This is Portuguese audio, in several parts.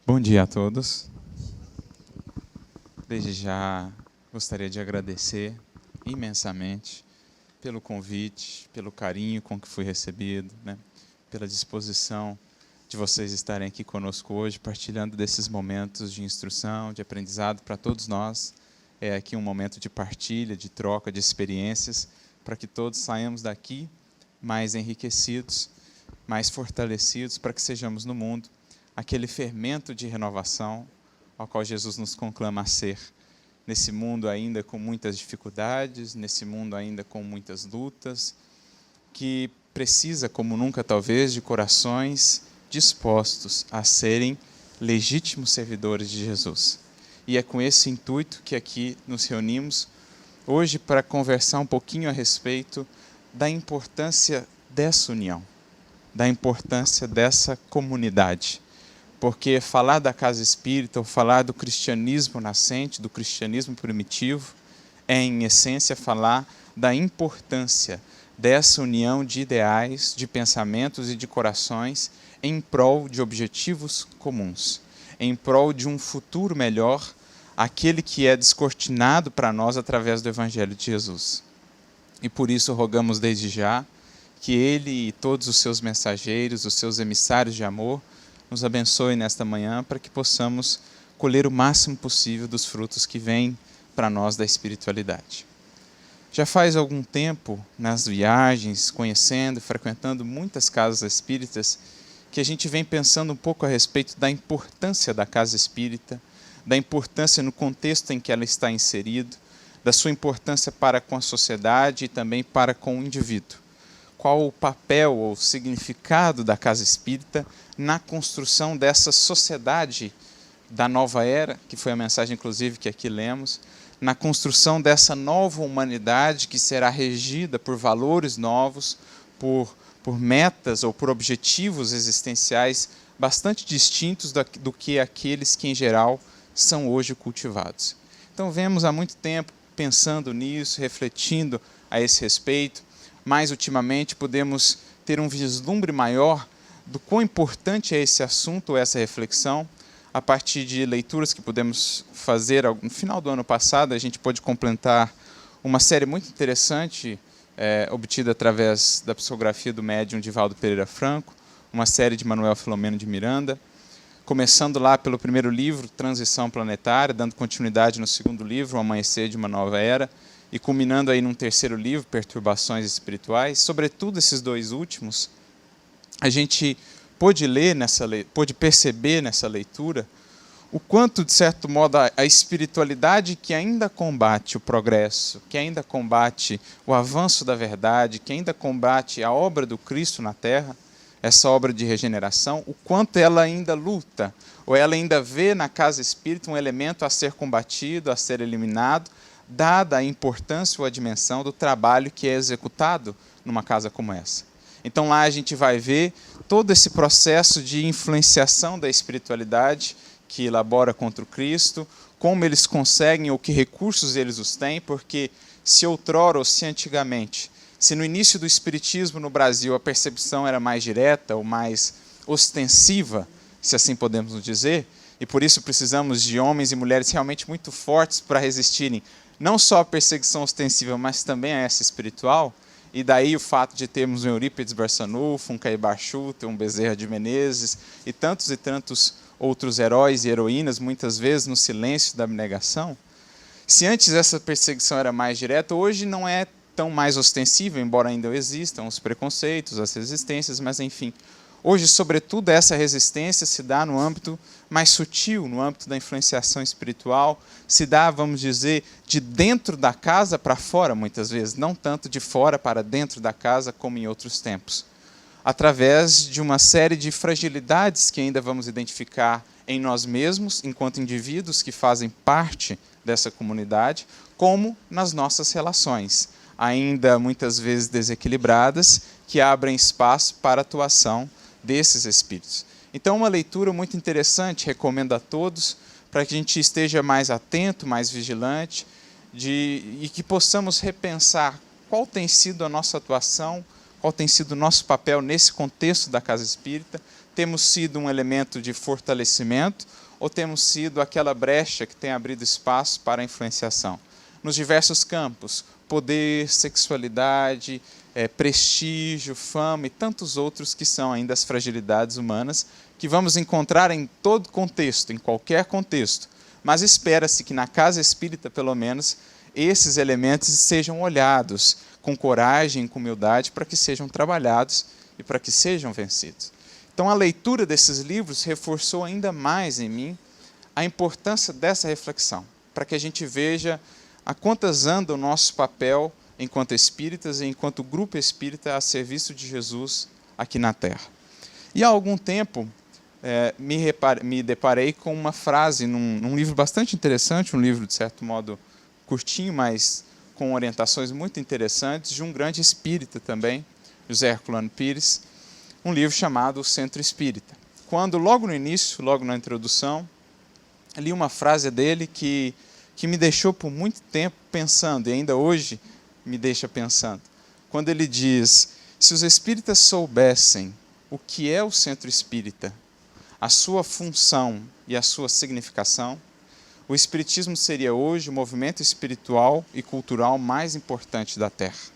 Bom dia a todos. Desde já gostaria de agradecer imensamente pelo convite, pelo carinho com que fui recebido, pela disposição de vocês estarem aqui conosco hoje, partilhando desses momentos de instrução, de aprendizado para todos nós. É aqui um momento de partilha, de troca de experiências, para que todos saiamos daqui mais enriquecidos, mais fortalecidos, para que sejamos no mundo aquele fermento de renovação ao qual Jesus nos conclama a ser. Nesse mundo ainda com muitas dificuldades, nesse mundo ainda com muitas lutas, que precisa, como nunca talvez, de corações dispostos a serem legítimos servidores de Jesus. E é com esse intuito que aqui nos reunimos hoje para conversar um pouquinho a respeito da importância dessa união, da importância dessa comunidade. Porque falar da casa espírita, ou falar do cristianismo nascente, do cristianismo primitivo, é, em essência, falar da importância dessa união de ideais, de pensamentos e de corações em prol de objetivos comuns, em prol de um futuro melhor, aquele que é descortinado para nós através do Evangelho de Jesus. E por isso rogamos desde já que Ele e todos os seus mensageiros, os seus emissários de amor, nos abençoe nesta manhã para que possamos colher o máximo possível dos frutos que vêm para nós da espiritualidade. Já faz algum tempo, nas viagens, conhecendo, frequentando muitas casas espíritas, que a gente vem pensando um pouco a respeito da importância da casa espírita, da importância no contexto em que ela está inserida, da sua importância para com a sociedade e também para com o indivíduo. Qual o papel ou o significado da casa espírita na construção dessa sociedade da nova era, que foi a mensagem, inclusive, que aqui lemos, na construção dessa nova humanidade que será regida por valores novos, por metas ou por objetivos existenciais bastante distintos do que aqueles que, em geral, são hoje cultivados. Então, vemos há muito tempo pensando nisso, refletindo a esse respeito. Mais ultimamente, podemos ter um vislumbre maior do quão importante é esse assunto, ou essa reflexão, a partir de leituras que pudemos fazer no final do ano passado. A gente pôde completar uma série muito interessante, obtida através da psicografia do médium Divaldo Pereira Franco, uma série de Manuel Filomeno de Miranda, começando lá pelo primeiro livro, Transição Planetária, dando continuidade no segundo livro, O Amanhecer de uma Nova Era, e culminando aí num terceiro livro, Perturbações Espirituais. Sobretudo esses dois últimos, a gente pôde pôde perceber nessa leitura o quanto, de certo modo, a espiritualidade que ainda combate o progresso, que ainda combate o avanço da verdade, que ainda combate a obra do Cristo na Terra, essa obra de regeneração, o quanto ela ainda luta, ou ela ainda vê na casa espírita um elemento a ser combatido, a ser eliminado, dada a importância ou a dimensão do trabalho que é executado numa casa como essa. Então lá a gente vai ver todo esse processo de influenciação da espiritualidade que elabora contra o Cristo, como eles conseguem ou que recursos eles os têm, porque se outrora ou se antigamente, se no início do espiritismo no Brasil a percepção era mais direta ou mais ostensiva, se assim podemos dizer, e por isso precisamos de homens e mulheres realmente muito fortes para resistirem não só a perseguição ostensiva, mas também a essa espiritual. E daí o fato de termos um Eurípides Barçanufo, um Caibar Schutter, um Bezerra de Menezes e tantos outros heróis e heroínas, muitas vezes no silêncio da abnegação. Se antes essa perseguição era mais direta, hoje não é tão mais ostensiva, embora ainda existam os preconceitos, as resistências, mas enfim. Hoje, sobretudo, essa resistência se dá no âmbito mais sutil, no âmbito da influenciação espiritual, se dá, vamos dizer, de dentro da casa para fora, muitas vezes, não tanto de fora para dentro da casa, como em outros tempos. Através de uma série de fragilidades que ainda vamos identificar em nós mesmos, enquanto indivíduos que fazem parte dessa comunidade, como nas nossas relações, ainda muitas vezes desequilibradas, que abrem espaço para a atuação desses espíritos. Então, uma leitura muito interessante, recomendo a todos, para que a gente esteja mais atento, mais vigilante, e que possamos repensar qual tem sido a nossa atuação, qual tem sido o nosso papel nesse contexto da casa espírita, Temos sido um elemento de fortalecimento ou temos sido aquela brecha que tem abrido espaço para a influenciação? Nos diversos campos, poder, sexualidade, prestígio, fama e tantos outros que são ainda as fragilidades humanas que vamos encontrar em todo contexto, em qualquer contexto. Mas espera-se que na casa espírita, pelo menos, esses elementos sejam olhados com coragem, com humildade, para que sejam trabalhados e para que sejam vencidos. Então, a leitura desses livros reforçou ainda mais em mim a importância dessa reflexão, para que a gente veja a quantas anda o nosso papel enquanto espíritas e enquanto grupo espírita a serviço de Jesus aqui na Terra. E há algum tempo me deparei com uma frase num livro bastante interessante, um livro de certo modo curtinho, mas com orientações muito interessantes, de um grande espírita também, José Herculano Pires, um livro chamado O Centro Espírita. Quando, logo no início, logo na introdução, li uma frase dele que me deixou por muito tempo pensando, e ainda hoje me deixa pensando. Quando ele diz: se os espíritas soubessem o que é o Centro Espírita, a sua função e a sua significação, o Espiritismo seria hoje o movimento espiritual e cultural mais importante da Terra.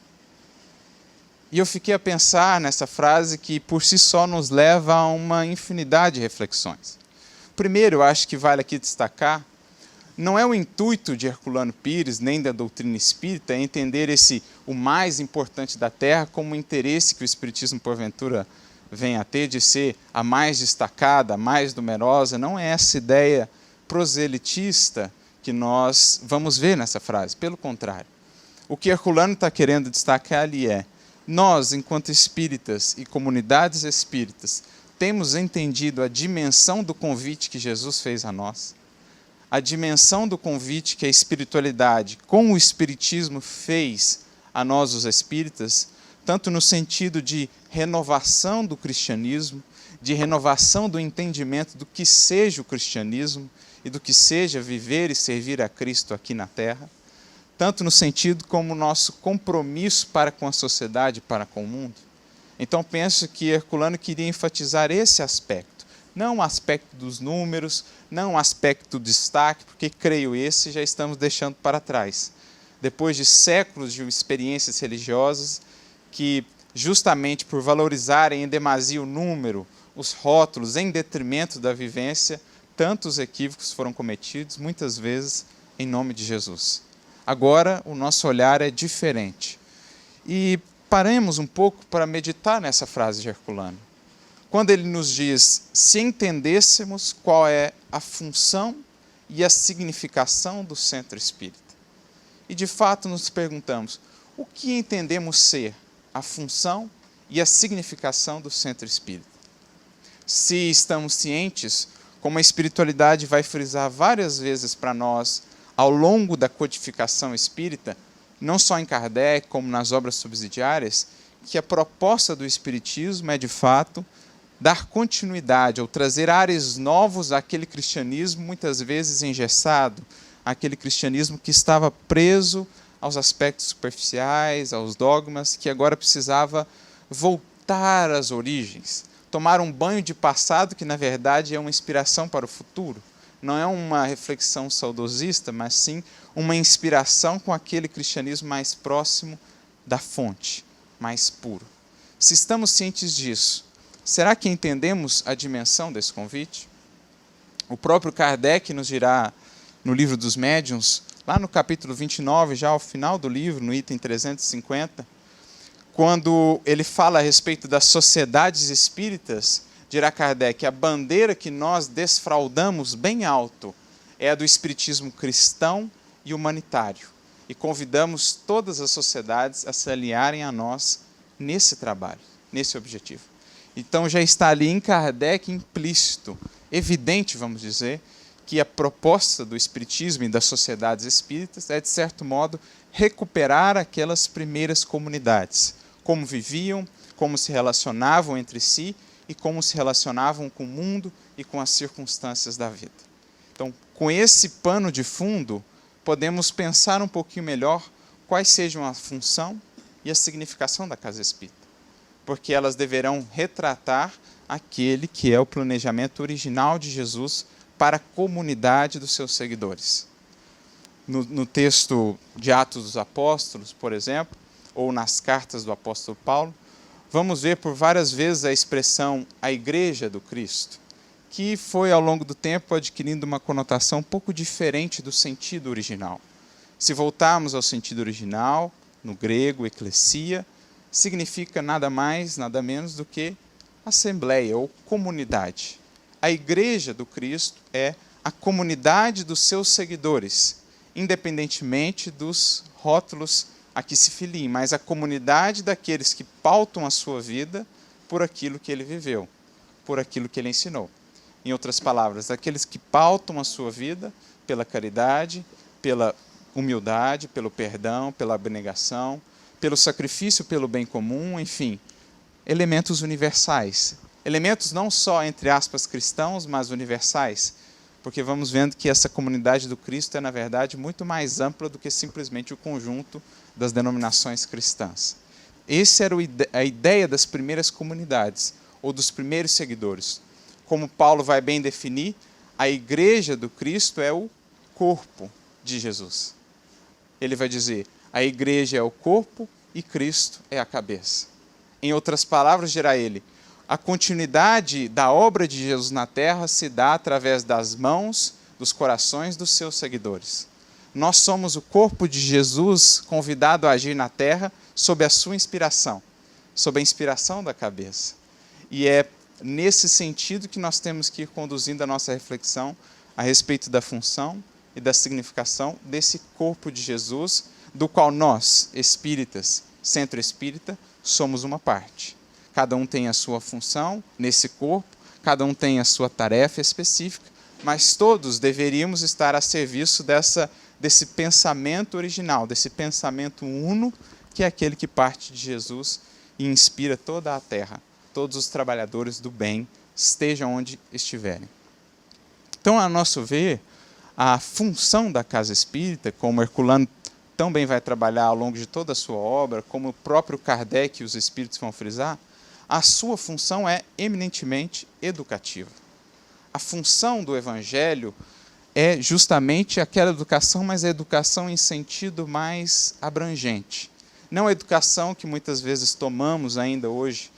E eu fiquei a pensar nessa frase que por si só nos leva a uma infinidade de reflexões. Primeiro, eu acho que vale aqui destacar, não é o intuito de Herculano Pires, nem da doutrina espírita, entender o mais importante da Terra como um interesse que o Espiritismo, porventura, vem a ter de ser a mais destacada, a mais numerosa. Não é essa ideia proselitista que nós vamos ver nessa frase. Pelo contrário, o que Herculano está querendo destacar ali é: nós, enquanto espíritas e comunidades espíritas, temos entendido a dimensão do convite que Jesus fez a nós, a dimensão do convite que a espiritualidade, com o Espiritismo, fez a nós, os espíritas, tanto no sentido de renovação do cristianismo, de renovação do entendimento do que seja o cristianismo e do que seja viver e servir a Cristo aqui na Terra, tanto no sentido como nosso compromisso para com a sociedade e para com o mundo. Então, penso que Herculano queria enfatizar esse aspecto, não o aspecto dos números, não o aspecto do destaque, porque creio esse já estamos deixando para trás. Depois de séculos de experiências religiosas que, justamente por valorizarem em demasia o número, os rótulos, em detrimento da vivência, tantos equívocos foram cometidos, muitas vezes em nome de Jesus. Agora, o nosso olhar é diferente. E paremos um pouco para meditar nessa frase de Herculano. Quando ele nos diz: se entendêssemos qual é a função e a significação do Centro Espírita. E, de fato, nos perguntamos: o que entendemos ser a função e a significação do Centro Espírita? Se estamos cientes, como a espiritualidade vai frisar várias vezes para nós ao longo da codificação espírita, não só em Kardec, como nas obras subsidiárias, que a proposta do Espiritismo é, de fato, dar continuidade ou trazer ares novos àquele cristianismo muitas vezes engessado, àquele cristianismo que estava preso aos aspectos superficiais, aos dogmas, que agora precisava voltar às origens, tomar um banho de passado que, na verdade, é uma inspiração para o futuro. Não é uma reflexão saudosista, mas sim uma inspiração com aquele cristianismo mais próximo da fonte, mais puro. Se estamos cientes disso, será que entendemos a dimensão desse convite? O próprio Kardec nos dirá, no Livro dos Médiuns, lá no capítulo 29, já ao final do livro, no item 350, quando ele fala a respeito das sociedades espíritas, dirá Kardec: a bandeira que nós desfraldamos bem alto é a do espiritismo cristão e humanitário. E convidamos todas as sociedades a se alinharem a nós nesse trabalho, nesse objetivo. Então já está ali em Kardec implícito, evidente, vamos dizer, que a proposta do espiritismo e das sociedades espíritas é, de certo modo, recuperar aquelas primeiras comunidades, como viviam, como se relacionavam entre si e como se relacionavam com o mundo e com as circunstâncias da vida. Então, com esse pano de fundo, podemos pensar um pouquinho melhor quais sejam a função e a significação da casa espírita. porque elas deverão retratar aquele que é o planejamento original de Jesus para a comunidade dos seus seguidores. No texto de Atos dos Apóstolos, por exemplo, ou nas cartas do apóstolo Paulo, vamos ver por várias vezes a expressão a igreja do Cristo, que foi ao longo do tempo adquirindo uma conotação um pouco diferente do sentido original. Se voltarmos ao sentido original, no grego, eclesia, significa nada mais, nada menos do que assembleia ou comunidade. A igreja do Cristo é a comunidade dos seus seguidores, independentemente dos rótulos a que se filiem, mas a comunidade daqueles que pautam a sua vida por aquilo que ele viveu, por aquilo que ele ensinou. Em outras palavras, daqueles que pautam a sua vida pela caridade, pela humildade, pelo perdão, pela abnegação, pelo sacrifício pelo bem comum, enfim, elementos universais. Elementos não só, entre aspas, cristãos, mas universais, porque vamos vendo que essa comunidade do Cristo é, na verdade, muito mais ampla do que simplesmente o conjunto das denominações cristãs. Essa era a ideia das primeiras comunidades, ou dos primeiros seguidores. Como Paulo vai bem definir, a igreja do Cristo é o corpo de Jesus. Ele vai dizer, a igreja é o corpo e Cristo é a cabeça. Em outras palavras, dirá ele, a continuidade da obra de Jesus na terra se dá através das mãos, dos corações dos seus seguidores. Nós somos o corpo de Jesus convidado a agir na terra sob a sua inspiração, sob a inspiração da cabeça. E é nesse sentido que nós temos que ir conduzindo a nossa reflexão a respeito da função e da significação desse corpo de Jesus, do qual nós, espíritas, centro espírita, somos uma parte. Cada um tem a sua função nesse corpo, cada um tem a sua tarefa específica, mas todos deveríamos estar a serviço desse pensamento original, desse pensamento uno, que é aquele que parte de Jesus e inspira toda a terra, todos os trabalhadores do bem, estejam onde estiverem. Então, a nosso ver, a função da casa espírita, como Herculano também vai trabalhar ao longo de toda a sua obra, como o próprio Kardec e os espíritos vão frisar, a sua função é eminentemente educativa. A função do Evangelho é justamente aquela educação, mas a educação em sentido mais abrangente. Não a educação que muitas vezes tomamos ainda hoje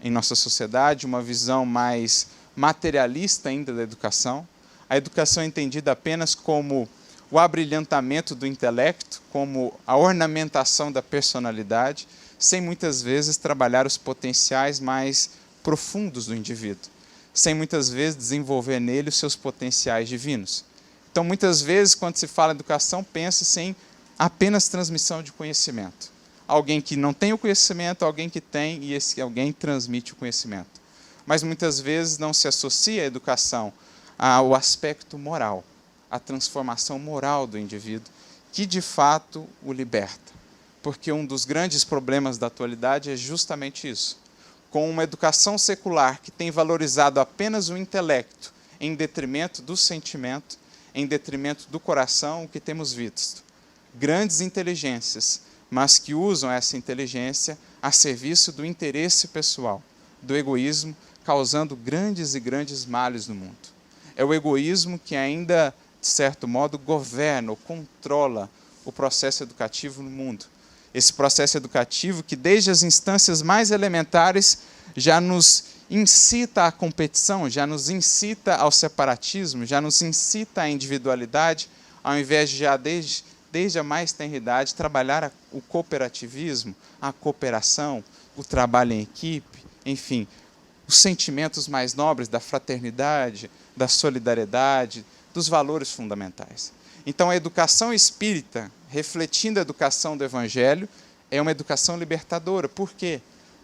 em nossa sociedade, uma visão mais materialista ainda da educação. A educação é entendida apenas como o abrilhantamento do intelecto, como a ornamentação da personalidade, sem muitas vezes trabalhar os potenciais mais profundos do indivíduo, sem muitas vezes desenvolver nele os seus potenciais divinos. Então, muitas vezes, quando se fala em educação, pensa-se em apenas transmissão de conhecimento. Alguém que não tem o conhecimento, alguém que tem, e esse alguém transmite o conhecimento. Mas muitas vezes não se associa a educação ao aspecto moral, à transformação moral do indivíduo, que de fato o liberta. Porque um dos grandes problemas da atualidade é justamente isso. Com uma educação secular que tem valorizado apenas o intelecto em detrimento do sentimento, em detrimento do coração, o que temos visto? Grandes inteligências, mas que usam essa inteligência a serviço do interesse pessoal, do egoísmo, causando grandes e grandes males no mundo. É o egoísmo que ainda, de certo modo, governa ou controla o processo educativo no mundo. Esse processo educativo que, desde as instâncias mais elementares, já nos incita à competição, já nos incita ao separatismo, já nos incita à individualidade, ao invés de já desde a mais tenra idade trabalhar o cooperativismo, a cooperação, o trabalho em equipe, enfim, os sentimentos mais nobres da fraternidade, da solidariedade, dos valores fundamentais. Então, a educação espírita, refletindo a educação do Evangelho, é uma educação libertadora. Por quê?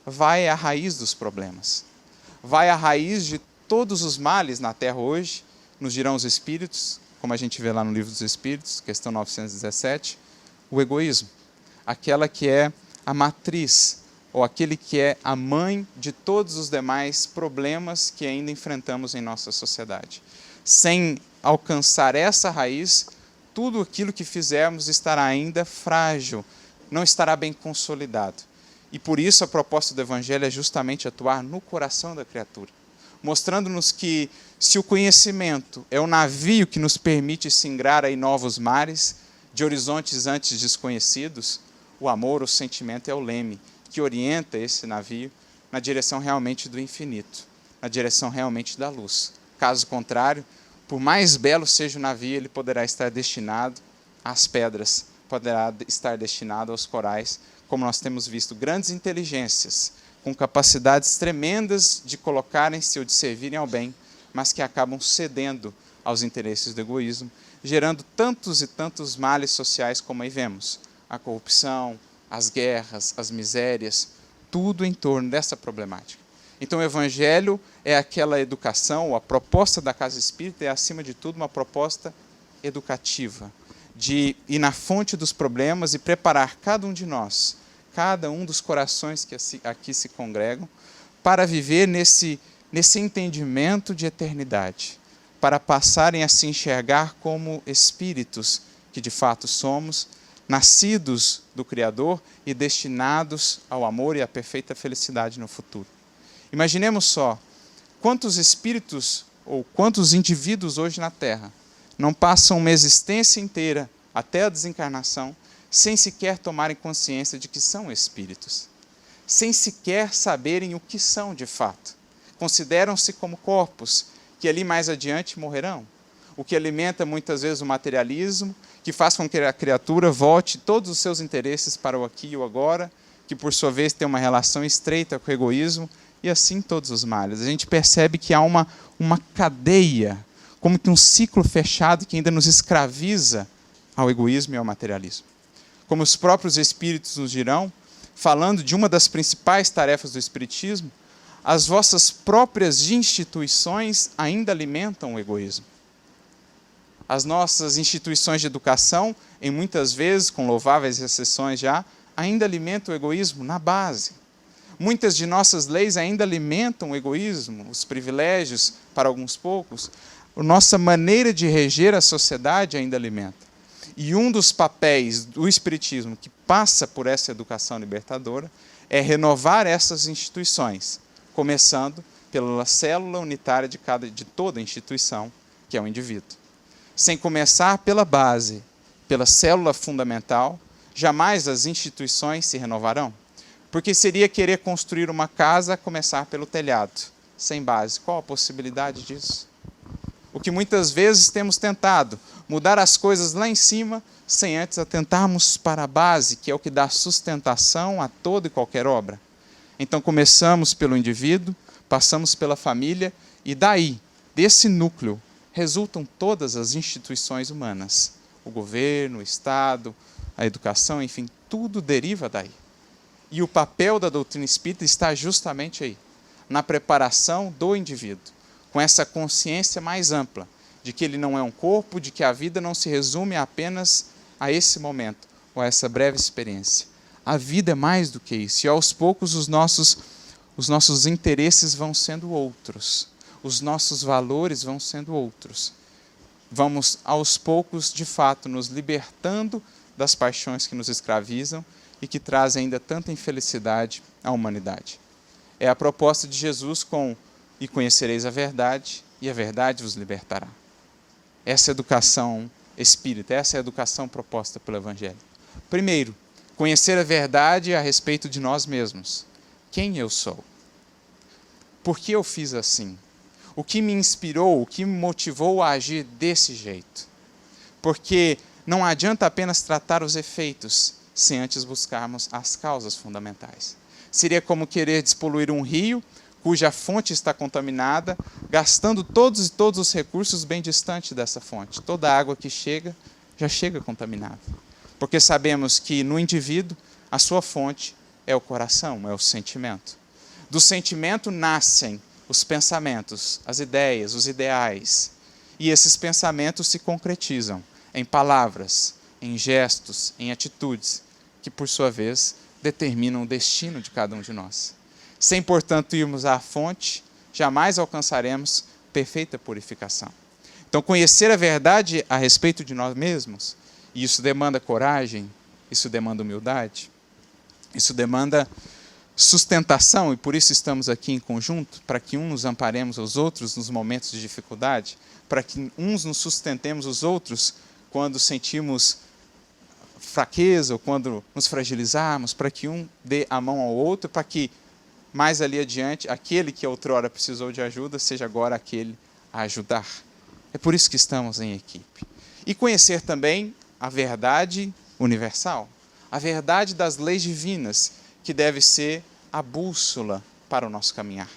Vai à raiz dos problemas. Vai à raiz de todos os males na Terra hoje, nos dirão os Espíritos, como a gente vê lá no Livro dos Espíritos, questão 917, o egoísmo. Aquela que é a matriz, ou aquele que é a mãe de todos os demais problemas que ainda enfrentamos em nossa sociedade. Sem alcançar essa raiz, tudo aquilo que fizermos estará ainda frágil, não estará bem consolidado. E por isso a proposta do Evangelho é justamente atuar no coração da criatura, mostrando-nos que se o conhecimento é o navio que nos permite singrar em novos mares, de horizontes antes desconhecidos, o amor, o sentimento é o leme que orienta esse navio na direção realmente do infinito, na direção realmente da luz. Caso contrário, por mais belo seja o navio, ele poderá estar destinado às pedras, poderá estar destinado aos corais, como nós temos visto, grandes inteligências, com capacidades tremendas de colocarem-se ou de servirem ao bem, mas que acabam cedendo aos interesses do egoísmo, gerando tantos e tantos males sociais como aí vemos. A corrupção, as guerras, as misérias, tudo em torno dessa problemática. Então o Evangelho é aquela educação, a proposta da Casa Espírita é, acima de tudo, uma proposta educativa, de ir na fonte dos problemas e preparar cada um de nós, cada um dos corações que aqui se congregam, para viver nesse entendimento de eternidade, para passarem a se enxergar como espíritos que de fato somos, nascidos do Criador e destinados ao amor e à perfeita felicidade no futuro. Imaginemos só, quantos espíritos ou quantos indivíduos hoje na Terra não passam uma existência inteira, até a desencarnação, sem sequer tomarem consciência de que são espíritos, sem sequer saberem o que são de fato. Consideram-se como corpos que ali mais adiante morrerão, o que alimenta muitas vezes o materialismo, que faz com que a criatura volte todos os seus interesses para o aqui e o agora, que por sua vez tem uma relação estreita com o egoísmo, e assim todos os males. A gente percebe que há uma cadeia, como que um ciclo fechado que ainda nos escraviza ao egoísmo e ao materialismo. Como os próprios Espíritos nos dirão, falando de uma das principais tarefas do Espiritismo, as vossas próprias instituições ainda alimentam o egoísmo. As nossas instituições de educação, em muitas vezes, com louváveis exceções já, ainda alimentam o egoísmo na base. Muitas de nossas leis ainda alimentam o egoísmo, os privilégios para alguns poucos. A nossa maneira de reger a sociedade ainda alimenta. E um dos papéis do Espiritismo que passa por essa educação libertadora é renovar essas instituições, começando pela célula unitária de toda instituição, que é o indivíduo. Sem começar pela base, pela célula fundamental, jamais as instituições se renovarão. Porque seria querer construir uma casa a começar pelo telhado, sem base. Qual a possibilidade disso? O que muitas vezes temos tentado, mudar as coisas lá em cima, sem antes atentarmos para a base, que é o que dá sustentação a toda e qualquer obra. Então começamos pelo indivíduo, passamos pela família, e daí, desse núcleo, resultam todas as instituições humanas. O governo, o Estado, a educação, enfim, tudo deriva daí. E o papel da doutrina espírita está justamente aí, na preparação do indivíduo, com essa consciência mais ampla, de que ele não é um corpo, de que a vida não se resume apenas a esse momento, ou a essa breve experiência. A vida é mais do que isso, e aos poucos os nossos interesses vão sendo outros, os nossos valores vão sendo outros. Vamos, aos poucos, de fato, nos libertando das paixões que nos escravizam, e que traz ainda tanta infelicidade à humanidade. É a proposta de Jesus com "e conhecereis a verdade, e a verdade vos libertará". Essa é a educação espírita, essa é a educação proposta pelo Evangelho. Primeiro, conhecer a verdade a respeito de nós mesmos. Quem eu sou? Por que eu fiz assim? O que me inspirou, o que me motivou a agir desse jeito? Porque não adianta apenas tratar os efeitos, sem antes buscarmos as causas fundamentais. Seria como querer despoluir um rio cuja fonte está contaminada, gastando todos os recursos bem distante dessa fonte. Toda a água que chega, já chega contaminada. Porque sabemos que no indivíduo, a sua fonte é o coração, é o sentimento. Do sentimento nascem os pensamentos, as ideias, os ideais. E esses pensamentos se concretizam em palavras, em gestos, em atitudes, que, por sua vez, determinam o destino de cada um de nós. Sem, portanto, irmos à fonte, jamais alcançaremos perfeita purificação. Então, conhecer a verdade a respeito de nós mesmos, e isso demanda coragem, isso demanda humildade, isso demanda sustentação, e por isso estamos aqui em conjunto, para que uns nos amparemos aos outros nos momentos de dificuldade, para que uns nos sustentemos os outros quando sentimos fraqueza ou quando nos fragilizarmos, para que um dê a mão ao outro, para que mais ali adiante, aquele que outrora precisou de ajuda, seja agora aquele a ajudar. É por isso que estamos em equipe. E conhecer também a verdade universal, a verdade das leis divinas, que deve ser a bússola para o nosso caminhar,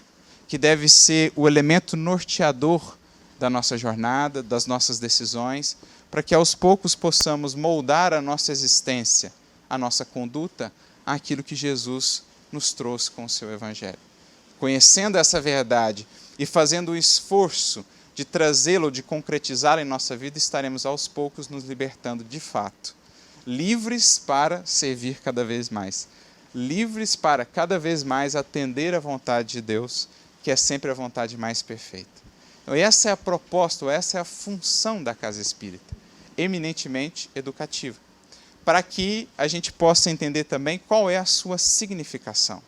que deve ser o elemento norteador da nossa jornada, das nossas decisões, para que aos poucos possamos moldar a nossa existência, a nossa conduta, àquilo que Jesus nos trouxe com o seu Evangelho. Conhecendo essa verdade e fazendo o esforço de trazê-lo, de concretizá-lo em nossa vida, estaremos aos poucos nos libertando de fato, livres para servir cada vez mais, livres para cada vez mais atender à vontade de Deus, que é sempre a vontade mais perfeita. Então, essa é a proposta, essa é a função da Casa Espírita, eminentemente educativa, para que a gente possa entender também qual é a sua significação.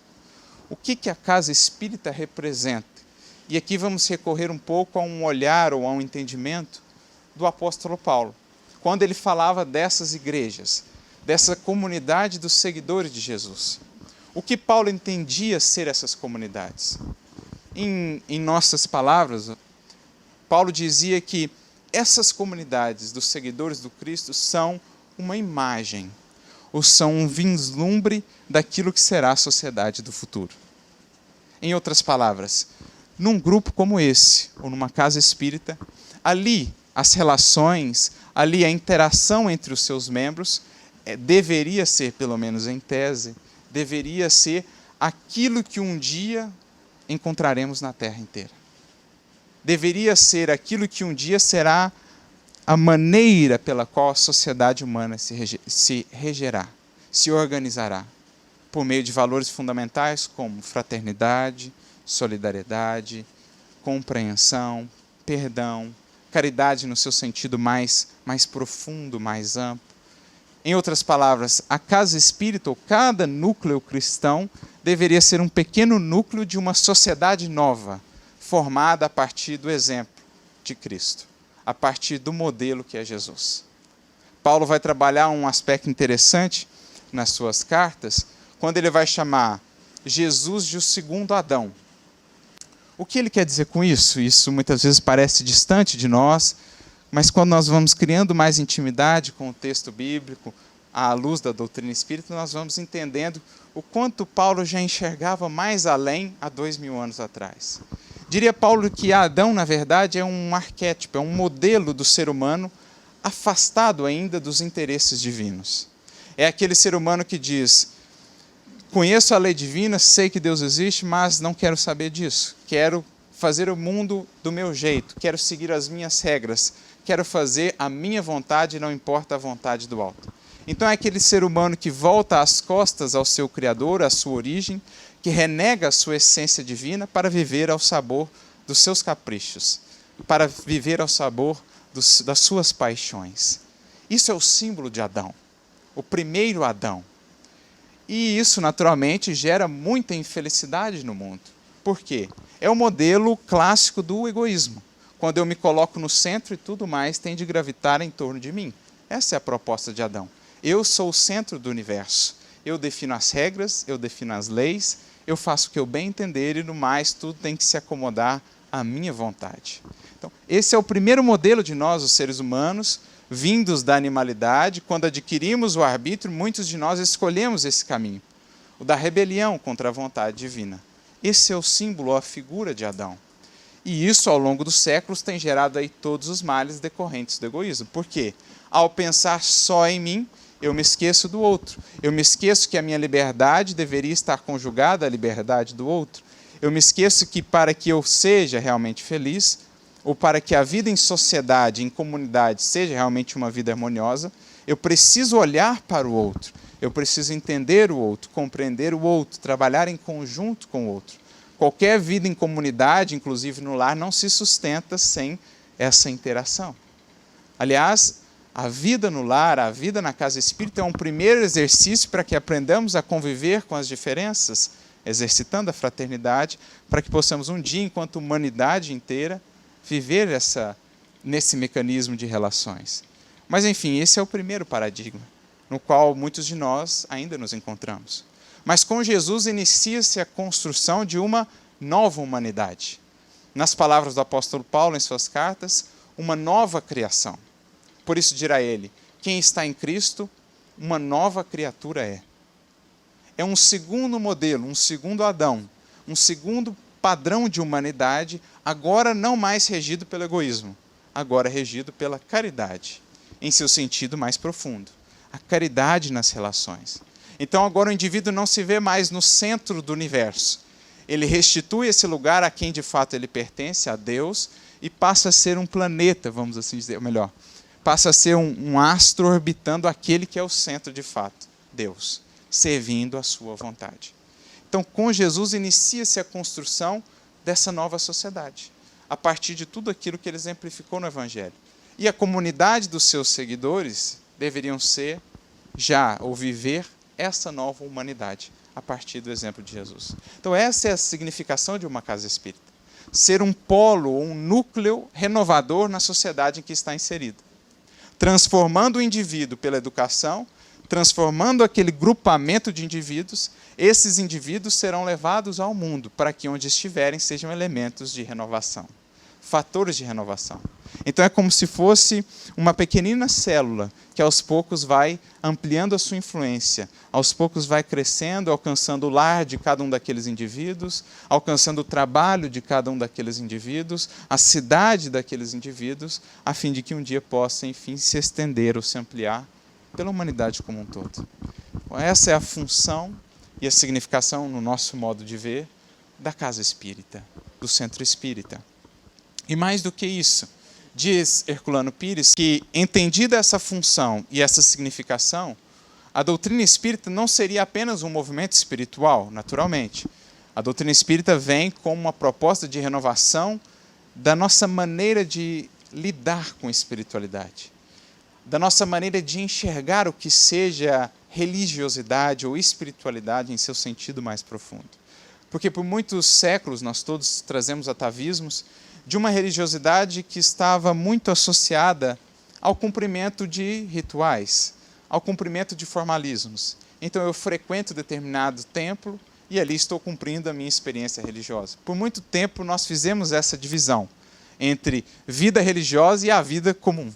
O que a Casa Espírita representa? E aqui vamos recorrer um pouco a um olhar ou a um entendimento do apóstolo Paulo, quando ele falava dessas igrejas, dessa comunidade dos seguidores de Jesus. O que Paulo entendia ser essas comunidades? Em nossas palavras, Paulo dizia que essas comunidades dos seguidores do Cristo são uma imagem, ou são um vislumbre daquilo que será a sociedade do futuro. Em outras palavras, num grupo como esse, ou numa casa espírita, ali as relações, ali a interação entre os seus membros deveria ser, pelo menos em tese, deveria ser aquilo que um dia encontraremos na Terra inteira. Deveria ser aquilo que um dia será a maneira pela qual a sociedade humana se regerá, se organizará, por meio de valores fundamentais como fraternidade, solidariedade, compreensão, perdão, caridade no seu sentido mais profundo, mais amplo. Em outras palavras, a casa espírita, ou cada núcleo cristão, deveria ser um pequeno núcleo de uma sociedade nova, formada a partir do exemplo de Cristo, a partir do modelo que é Jesus. Paulo vai trabalhar um aspecto interessante nas suas cartas, quando ele vai chamar Jesus de o segundo Adão. O que ele quer dizer com isso? Isso muitas vezes parece distante de nós, mas quando nós vamos criando mais intimidade com o texto bíblico, à luz da doutrina espírita, nós vamos entendendo o quanto Paulo já enxergava mais além há 2000 anos atrás. Diria Paulo que Adão, na verdade, é um arquétipo, é um modelo do ser humano afastado ainda dos interesses divinos. É aquele ser humano que diz: conheço a lei divina, sei que Deus existe, mas não quero saber disso. Quero fazer o mundo do meu jeito, quero seguir as minhas regras, quero fazer a minha vontade, não importa a vontade do alto. Então é aquele ser humano que volta as costas ao seu Criador, à sua origem, que renega a sua essência divina para viver ao sabor dos seus caprichos, para viver ao sabor das suas paixões. Isso é o símbolo de Adão, o primeiro Adão. E isso, naturalmente, gera muita infelicidade no mundo. Por quê? É o modelo clássico do egoísmo, quando eu me coloco no centro e tudo mais tem de gravitar em torno de mim. Essa é a proposta de Adão. Eu sou o centro do universo. Eu defino as regras, eu defino as leis, eu faço o que eu bem entender e, no mais, tudo tem que se acomodar à minha vontade. Então, esse é o primeiro modelo de nós, os seres humanos, vindos da animalidade. Quando adquirimos o arbítrio, muitos de nós escolhemos esse caminho, o da rebelião contra a vontade divina. Esse é o símbolo, a figura de Adão. E isso, ao longo dos séculos, tem gerado aí todos os males decorrentes do egoísmo. Por quê? Ao pensar só em mim, eu me esqueço do outro. Eu me esqueço que a minha liberdade deveria estar conjugada à liberdade do outro. Eu me esqueço que para que eu seja realmente feliz, ou para que a vida em sociedade, em comunidade, seja realmente uma vida harmoniosa, eu preciso olhar para o outro. Eu preciso entender o outro, compreender o outro, trabalhar em conjunto com o outro. Qualquer vida em comunidade, inclusive no lar, não se sustenta sem essa interação. Aliás, a vida no lar, a vida na casa espírita é um primeiro exercício para que aprendamos a conviver com as diferenças exercitando a fraternidade, para que possamos um dia, enquanto humanidade inteira, viver nesse mecanismo de relações. Mas, enfim, esse é o primeiro paradigma, no qual muitos de nós ainda nos encontramos. Mas com Jesus inicia-se a construção de uma nova humanidade. Nas palavras do apóstolo Paulo em suas cartas, uma nova criação. Por isso dirá ele, quem está em Cristo, uma nova criatura é. É um segundo modelo, um segundo Adão, um segundo padrão de humanidade, agora não mais regido pelo egoísmo, agora regido pela caridade, em seu sentido mais profundo. A caridade nas relações. Então agora o indivíduo não se vê mais no centro do universo. Ele restitui esse lugar a quem de fato ele pertence, a Deus, e passa a ser um planeta, vamos assim dizer, ou melhor, passa a ser um astro orbitando aquele que é o centro de fato, Deus, servindo a sua vontade. Então, com Jesus, inicia-se a construção dessa nova sociedade, a partir de tudo aquilo que ele exemplificou no Evangelho. E a comunidade dos seus seguidores deveriam ser, já, ou viver, essa nova humanidade, a partir do exemplo de Jesus. Então, essa é a significação de uma casa espírita. Ser um polo, ou um núcleo renovador na sociedade em que está inserido. Transformando o indivíduo pela educação, transformando aquele grupamento de indivíduos, esses indivíduos serão levados ao mundo, para que onde estiverem sejam elementos de renovação, fatores de renovação. Então é como se fosse uma pequenina célula que aos poucos vai ampliando a sua influência, aos poucos vai crescendo, alcançando o lar de cada um daqueles indivíduos, alcançando o trabalho de cada um daqueles indivíduos, a cidade daqueles indivíduos, a fim de que um dia possa, enfim, se estender ou se ampliar pela humanidade como um todo. Então, essa é a função e a significação, no nosso modo de ver, da casa espírita, do centro espírita. E mais do que isso, diz Herculano Pires que, entendida essa função e essa significação, a doutrina espírita não seria apenas um movimento espiritual, naturalmente. A doutrina espírita vem como uma proposta de renovação da nossa maneira de lidar com a espiritualidade, da nossa maneira de enxergar o que seja religiosidade ou espiritualidade em seu sentido mais profundo. Porque por muitos séculos nós todos trazemos atavismos de uma religiosidade que estava muito associada ao cumprimento de rituais, ao cumprimento de formalismos. Então eu frequento determinado templo e ali estou cumprindo a minha experiência religiosa. Por muito tempo nós fizemos essa divisão entre vida religiosa e a vida comum.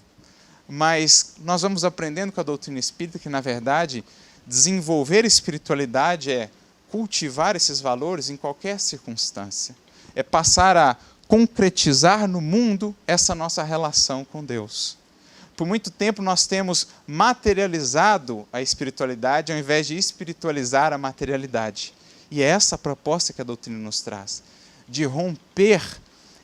Mas nós vamos aprendendo com a doutrina espírita que, na verdade, desenvolver espiritualidade é cultivar esses valores em qualquer circunstância. É passar a concretizar no mundo essa nossa relação com Deus. Por muito tempo nós temos materializado a espiritualidade ao invés de espiritualizar a materialidade. E é essa a proposta que a doutrina nos traz, de romper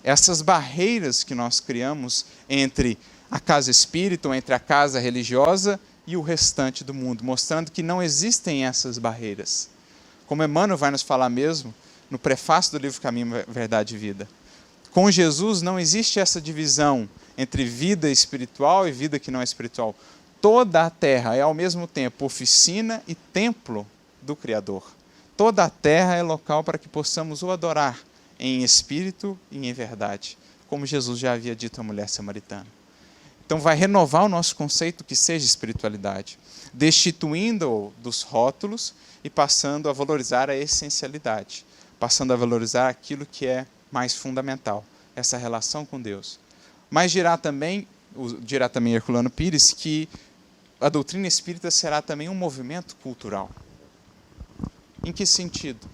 essas barreiras que nós criamos entre a casa espírita, ou entre a casa religiosa e o restante do mundo, mostrando que não existem essas barreiras. Como Emmanuel vai nos falar mesmo, no prefácio do livro Caminho, Verdade e Vida. Com Jesus não existe essa divisão entre vida espiritual e vida que não é espiritual. Toda a terra é ao mesmo tempo oficina e templo do Criador. Toda a terra é local para que possamos o adorar em espírito e em verdade, como Jesus já havia dito à mulher samaritana. Então vai renovar o nosso conceito que seja espiritualidade, destituindo-o dos rótulos e passando a valorizar a essencialidade, passando a valorizar aquilo que é mais fundamental, essa relação com Deus. Mas dirá também Herculano Pires que a doutrina espírita será também um movimento cultural. Em que sentido?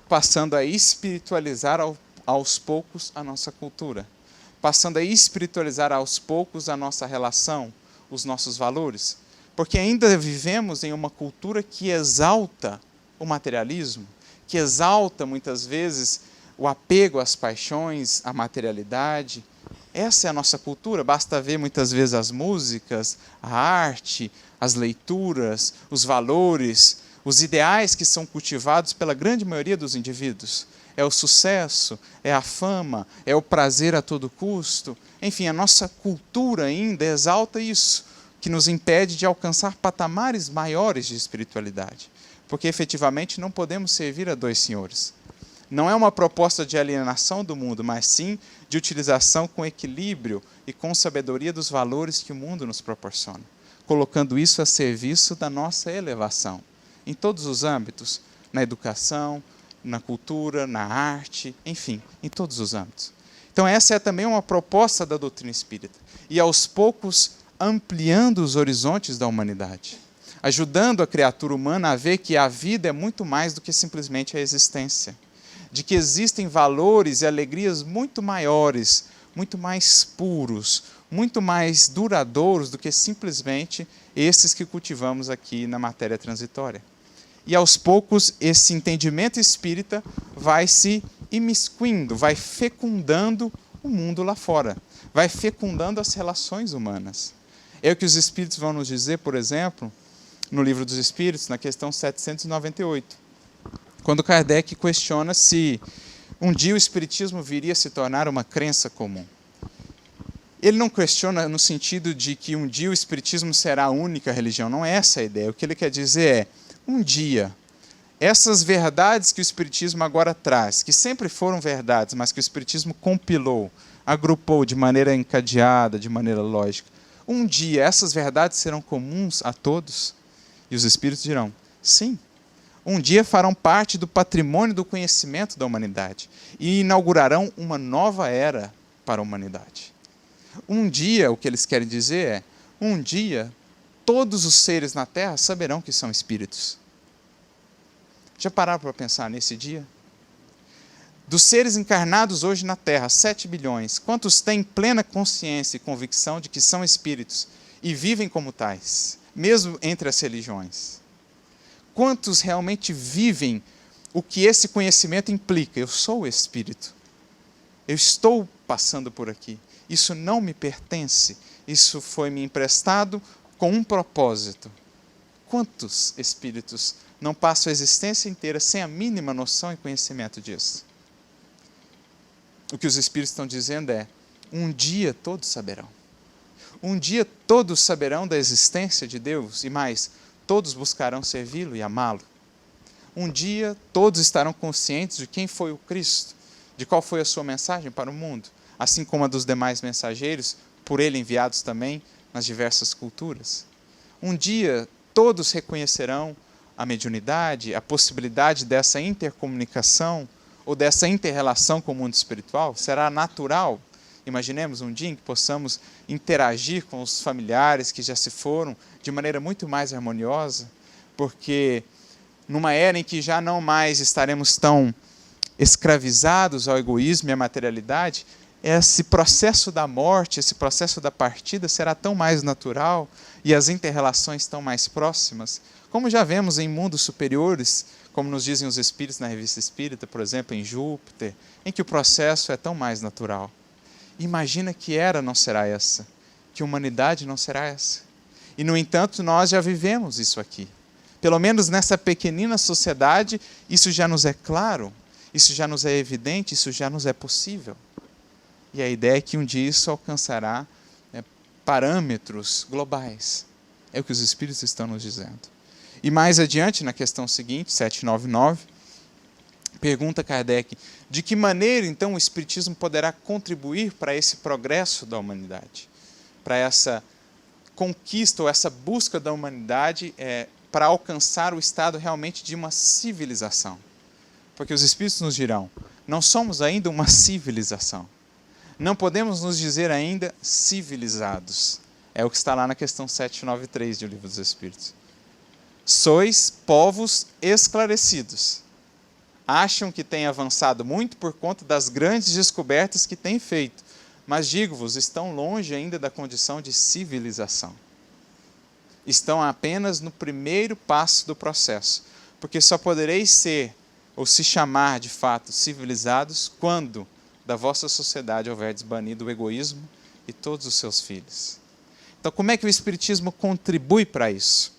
Passando a espiritualizar aos poucos a nossa cultura, passando a espiritualizar aos poucos a nossa relação, os nossos valores, porque ainda vivemos em uma cultura que exalta o materialismo, que exalta muitas vezes o apego às paixões, à materialidade. Essa é a nossa cultura, basta ver muitas vezes as músicas, a arte, as leituras, os valores, os ideais que são cultivados pela grande maioria dos indivíduos. É o sucesso, é a fama, é o prazer a todo custo. Enfim, a nossa cultura ainda exalta isso, que nos impede de alcançar patamares maiores de espiritualidade. porque efetivamente não podemos servir a dois senhores. Não é uma proposta de alienação do mundo, mas sim de utilização com equilíbrio e com sabedoria dos valores que o mundo nos proporciona, colocando isso a serviço da nossa elevação, em todos os âmbitos, na educação, na cultura, na arte, enfim, em todos os âmbitos. Então essa é também uma proposta da doutrina espírita, e aos poucos ampliando os horizontes da humanidade, ajudando a criatura humana a ver que a vida é muito mais do que simplesmente a existência, de que existem valores e alegrias muito maiores, muito mais puros, muito mais duradouros do que simplesmente esses que cultivamos aqui na matéria transitória. E aos poucos esse entendimento espírita vai se imiscuindo, vai fecundando o mundo lá fora, vai fecundando as relações humanas. É o que os Espíritos vão nos dizer, por exemplo, no Livro dos Espíritos, na questão 798, quando Kardec questiona se um dia o Espiritismo viria a se tornar uma crença comum. Ele não questiona no sentido de que um dia o Espiritismo será a única religião, não é essa a ideia. O que ele quer dizer é, um dia, essas verdades que o Espiritismo agora traz, que sempre foram verdades, mas que o Espiritismo compilou, agrupou de maneira encadeada, de maneira lógica, um dia essas verdades serão comuns a todos? E os Espíritos dirão, sim. Um dia farão parte do patrimônio do conhecimento da humanidade e inaugurarão uma nova era para a humanidade. Um dia, o que eles querem dizer é, um dia, todos os seres na Terra saberão que são espíritos. Já pararam para pensar nesse dia? Dos seres encarnados hoje na Terra, 7 bilhões, quantos têm plena consciência e convicção de que são espíritos e vivem como tais, mesmo entre as religiões? Quantos realmente vivem o que esse conhecimento implica? Eu sou o espírito. Eu estou passando por aqui. Isso não me pertence. Isso foi me emprestado com um propósito. Quantos espíritos não passam a existência inteira sem a mínima noção e conhecimento disso? O que os espíritos estão dizendo é, um dia todos saberão. Um dia todos saberão da existência de Deus e mais, todos buscarão servi-lo e amá-lo. Um dia todos estarão conscientes de quem foi o Cristo, de qual foi a sua mensagem para o mundo, assim como a dos demais mensageiros, por ele enviados também nas diversas culturas. Um dia todos reconhecerão a mediunidade, a possibilidade dessa intercomunicação ou dessa inter-relação com o mundo espiritual. Será natural. Imaginemos um dia em que possamos interagir com os familiares que já se foram de maneira muito mais harmoniosa, porque numa era em que já não mais estaremos tão escravizados ao egoísmo e à materialidade, esse processo da morte, esse processo da partida será tão mais natural e as inter-relações tão mais próximas, como já vemos em mundos superiores, como nos dizem os espíritos na Revista Espírita, por exemplo, em Júpiter, em que o processo é tão mais natural. Imagina que era não será essa, que humanidade não será essa. E, no entanto, nós já vivemos isso aqui. Pelo menos nessa pequenina sociedade, isso já nos é claro, isso já nos é evidente, isso já nos é possível. E a ideia é que um dia isso alcançará parâmetros globais. É o que os Espíritos estão nos dizendo. E mais adiante, na questão seguinte, 799, pergunta Kardec, de que maneira, então, o Espiritismo poderá contribuir para esse progresso da humanidade? Para essa conquista ou essa busca da humanidade para alcançar o estado realmente de uma civilização. Porque os Espíritos nos dirão, não somos ainda uma civilização. Não podemos nos dizer ainda civilizados. É o que está lá na questão 793 do Livro dos Espíritos. Sois povos esclarecidos. Acham que têm avançado muito por conta das grandes descobertas que têm feito. Mas digo-vos, estão longe ainda da condição de civilização. Estão apenas no primeiro passo do processo. Porque só podereis ser, ou se chamar de fato, civilizados, quando da vossa sociedade houver desbanido o egoísmo e todos os seus filhos. Então, como é que o Espiritismo contribui para isso?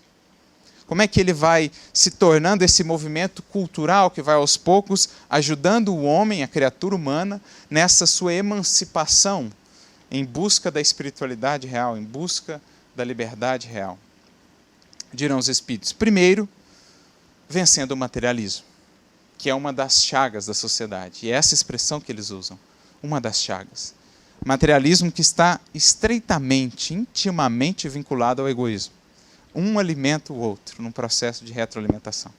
Como é que ele vai se tornando esse movimento cultural que vai aos poucos ajudando o homem, a criatura humana, nessa sua emancipação em busca da espiritualidade real, em busca da liberdade real? Dirão os Espíritos. Primeiro, vencendo o materialismo, que é uma das chagas da sociedade. E é essa expressão que eles usam, uma das chagas. Materialismo que está estreitamente, intimamente vinculado ao egoísmo. Um alimenta o outro num processo de retroalimentação.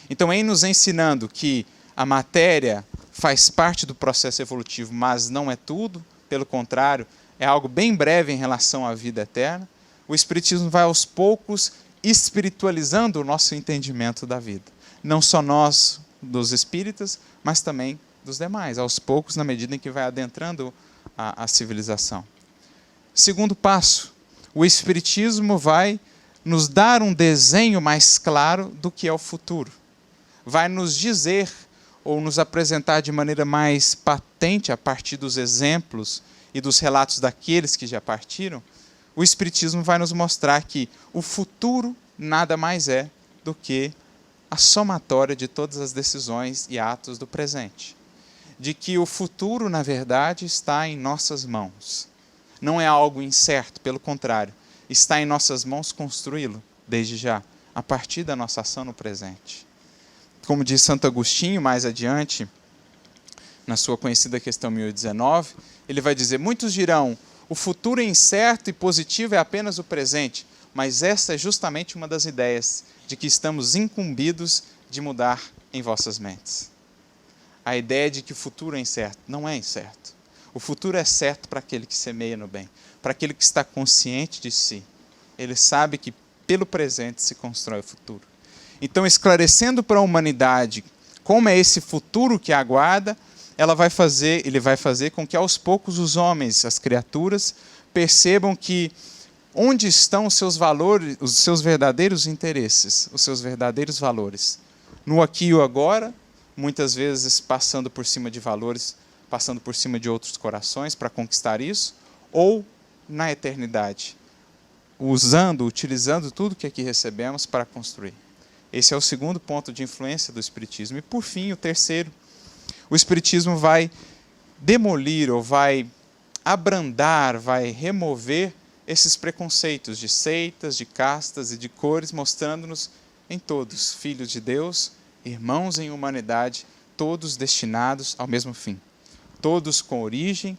Então, em nos ensinando que a matéria faz parte do processo evolutivo, mas não é tudo, pelo contrário, é algo bem breve em relação à vida eterna, o Espiritismo vai aos poucos espiritualizando o nosso entendimento da vida. Não só nós, dos espíritas, mas também dos demais, aos poucos, na medida em que vai adentrando a civilização. Segundo passo, o Espiritismo vai nos dar um desenho mais claro do que é o futuro. Vai nos dizer, ou nos apresentar de maneira mais patente, a partir dos exemplos e dos relatos daqueles que já partiram, o Espiritismo vai nos mostrar que o futuro nada mais é do que a somatória de todas as decisões e atos do presente. De que o futuro, na verdade, está em nossas mãos. Não é algo incerto, pelo contrário, está em nossas mãos construí-lo, desde já, a partir da nossa ação no presente. Como diz Santo Agostinho, mais adiante, na sua conhecida questão 1019, ele vai dizer: muitos dirão, o futuro é incerto e positivo é apenas o presente, mas essa é justamente uma das ideias de que estamos incumbidos de mudar em vossas mentes. A ideia de que o futuro é incerto. Não é incerto. O futuro é certo para aquele que semeia no bem, para aquele que está consciente de si. Ele sabe que pelo presente se constrói o futuro. Então, esclarecendo para a humanidade como é esse futuro que aguarda, ele vai fazer com que aos poucos os homens, as criaturas, percebam que onde estão os seus valores, os seus verdadeiros interesses, os seus verdadeiros valores. No aqui e o agora, muitas vezes passando por cima de valores, passando por cima de outros corações para conquistar isso, ou na eternidade, utilizando tudo que aqui recebemos para construir. Esse é o segundo ponto de influência do Espiritismo. E, por fim, o terceiro, o Espiritismo vai demolir ou vai abrandar, vai remover esses preconceitos de seitas, de castas e de cores, mostrando-nos em todos, filhos de Deus, irmãos em humanidade, todos destinados ao mesmo fim. Todos com origem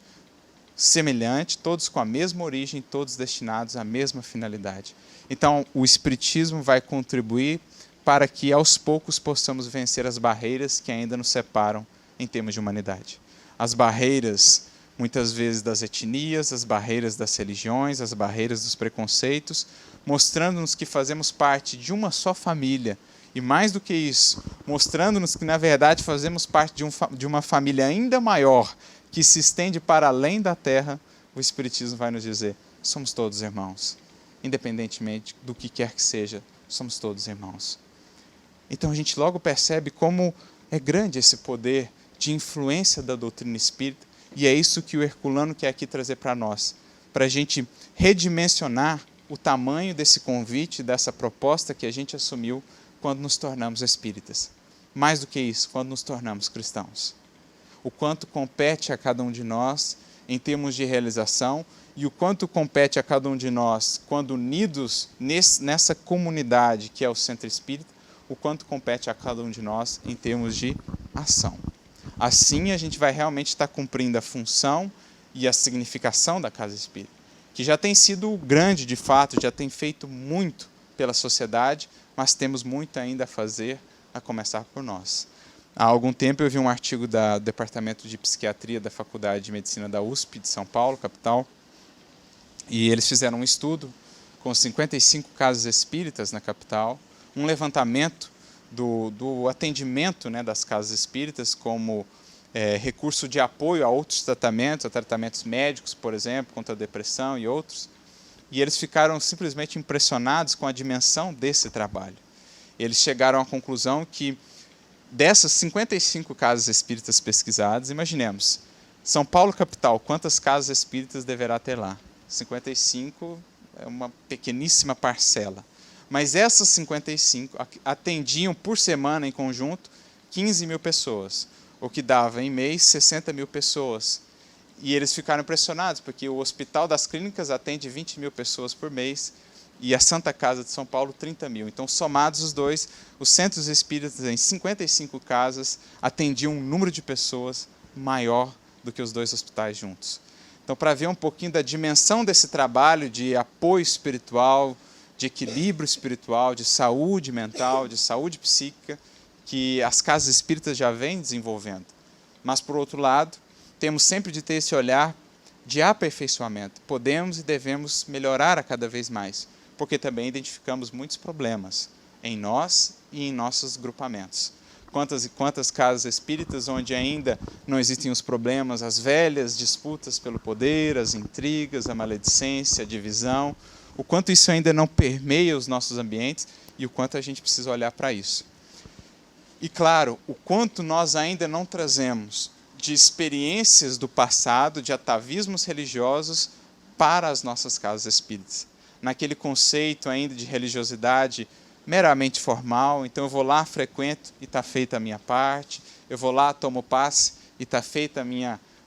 semelhante, todos com a mesma origem, todos destinados à mesma finalidade. Então, o Espiritismo vai contribuir para que, aos poucos, possamos vencer as barreiras que ainda nos separam em termos de humanidade. As barreiras, muitas vezes, das etnias, as barreiras das religiões, as barreiras dos preconceitos, mostrando-nos que fazemos parte de uma só família. E mais do que isso, mostrando-nos que, na verdade, fazemos parte de uma família ainda maior, que se estende para além da terra. O Espiritismo vai nos dizer: somos todos irmãos. Independentemente do que quer que seja, somos todos irmãos. Então a gente logo percebe como é grande esse poder de influência da doutrina espírita, e é isso que o Herculano quer aqui trazer para nós, para a gente redimensionar o tamanho desse convite, dessa proposta que a gente assumiu quando nos tornamos espíritas. Mais do que isso, quando nos tornamos cristãos. O quanto compete a cada um de nós em termos de realização, e o quanto compete a cada um de nós, quando unidos nessa comunidade que é o Centro Espírita, o quanto compete a cada um de nós em termos de ação. Assim a gente vai realmente estar cumprindo a função e a significação da Casa Espírita, que já tem sido grande de fato, já tem feito muito pela sociedade, mas temos muito ainda a fazer, a começar por nós. Há algum tempo eu vi um artigo do Departamento de Psiquiatria da Faculdade de Medicina da USP de São Paulo, capital, e eles fizeram um estudo com 55 casas espíritas na capital, um levantamento do atendimento, né, das casas espíritas como recurso de apoio a outros tratamentos, a tratamentos médicos, por exemplo, contra a depressão e outros. E eles ficaram simplesmente impressionados com a dimensão desse trabalho. Eles chegaram à conclusão que, dessas 55 casas espíritas pesquisadas, imaginemos, São Paulo capital, quantas casas espíritas deverá ter lá? 55 é uma pequeníssima parcela. Mas essas 55 atendiam por semana em conjunto 15 mil pessoas, o que dava em mês 60 mil pessoas. E eles ficaram impressionados, porque o Hospital das Clínicas atende 20 mil pessoas por mês, e a Santa Casa de São Paulo, 30 mil. Então, somados os dois, os centros espíritas em 55 casas atendiam um número de pessoas maior do que os dois hospitais juntos. Então, para ver um pouquinho da dimensão desse trabalho de apoio espiritual, de equilíbrio espiritual, de saúde mental, de saúde psíquica, que as casas espíritas já vêm desenvolvendo. Mas, por outro lado, temos sempre de ter esse olhar de aperfeiçoamento. Podemos e devemos melhorar a cada vez mais, porque também identificamos muitos problemas em nós e em nossos grupamentos. Quantas e quantas casas espíritas onde ainda não existem os problemas, as velhas disputas pelo poder, as intrigas, a maledicência, a divisão, o quanto isso ainda não permeia os nossos ambientes e o quanto a gente precisa olhar para isso. E claro, o quanto nós ainda não trazemos de experiências do passado, de atavismos religiosos para as nossas casas espíritas. Naquele conceito ainda de religiosidade meramente formal, então eu vou lá, frequento e está feita a minha parte, eu vou lá, tomo passe e está feita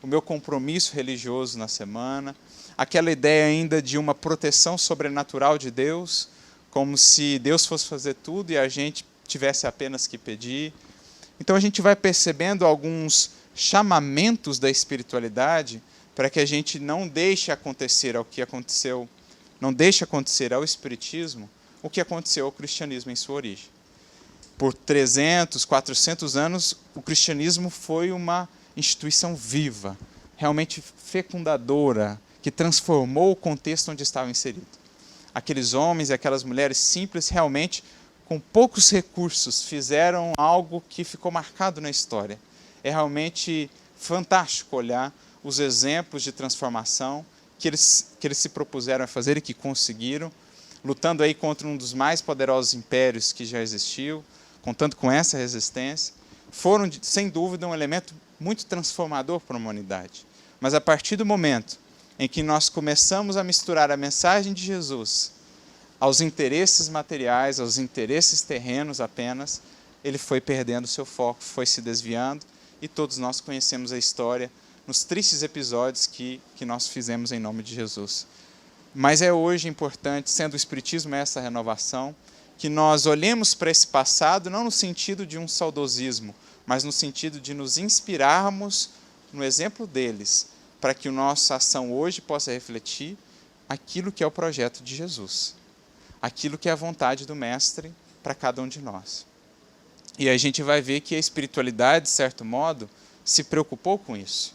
o meu compromisso religioso na semana. Aquela ideia ainda de uma proteção sobrenatural de Deus, como se Deus fosse fazer tudo e a gente tivesse apenas que pedir. Então a gente vai percebendo alguns chamamentos da espiritualidade para que a gente não deixe acontecer ao que aconteceu, não deixe acontecer ao espiritismo o que aconteceu ao cristianismo em sua origem. Por 300, 400 anos, o cristianismo foi uma instituição viva, realmente fecundadora, que transformou o contexto onde estava inserido. Aqueles homens e aquelas mulheres simples, realmente, com poucos recursos, fizeram algo que ficou marcado na história. É realmente fantástico olhar os exemplos de transformação que eles se propuseram a fazer e que conseguiram, lutando aí contra um dos mais poderosos impérios que já existiu, contando com essa resistência, foram, sem dúvida, um elemento muito transformador para a humanidade. Mas a partir do momento em que nós começamos a misturar a mensagem de Jesus aos interesses materiais, aos interesses terrenos apenas, ele foi perdendo seu foco, foi se desviando, e todos nós conhecemos a história nos tristes episódios que nós fizemos em nome de Jesus. Mas é hoje importante, sendo o Espiritismo essa renovação, que nós olhemos para esse passado não no sentido de um saudosismo, mas no sentido de nos inspirarmos no exemplo deles, para que a nossa ação hoje possa refletir aquilo que é o projeto de Jesus, aquilo que é a vontade do Mestre para cada um de nós. E a gente vai ver que a espiritualidade, de certo modo, se preocupou com isso.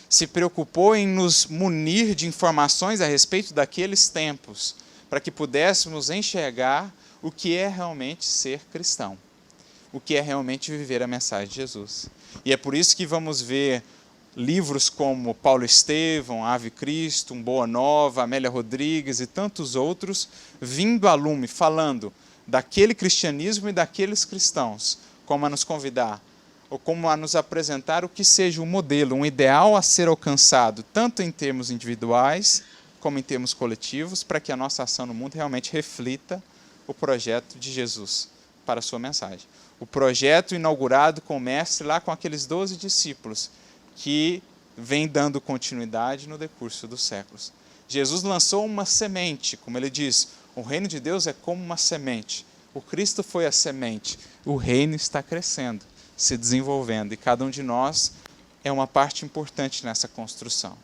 Se preocupou em nos munir de informações a respeito daqueles tempos, para que pudéssemos enxergar o que é realmente ser cristão, o que é realmente viver a mensagem de Jesus. E é por isso que vamos ver livros como Paulo Estevão, Ave Cristo, Boa Nova, Amélia Rodrigues e tantos outros, vindo a lume, falando daquele cristianismo e daqueles cristãos, como a nos convidar, ou como a nos apresentar o que seja um modelo, um ideal a ser alcançado, tanto em termos individuais, como em termos coletivos, para que a nossa ação no mundo realmente reflita o projeto de Jesus para a sua mensagem. O projeto inaugurado com o Mestre lá com aqueles 12 discípulos, que vem dando continuidade no decurso dos séculos. Jesus lançou uma semente, como ele diz, o reino de Deus é como uma semente. O Cristo foi a semente, o reino está crescendo, se desenvolvendo, e cada um de nós é uma parte importante nessa construção.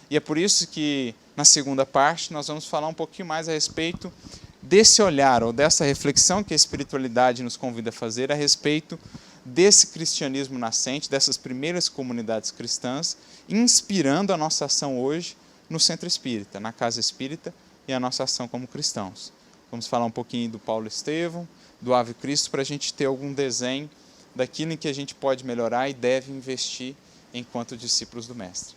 E é por isso que, na segunda parte, nós vamos falar um pouquinho mais a respeito desse olhar, ou dessa reflexão que a espiritualidade nos convida a fazer a respeito desse cristianismo nascente, dessas primeiras comunidades cristãs, inspirando a nossa ação hoje no Centro Espírita, na Casa Espírita, e a nossa ação como cristãos. Vamos falar um pouquinho do Paulo Estevão, do Ave Cristo, para a gente ter algum desenho daquilo em que a gente pode melhorar e deve investir enquanto discípulos do Mestre.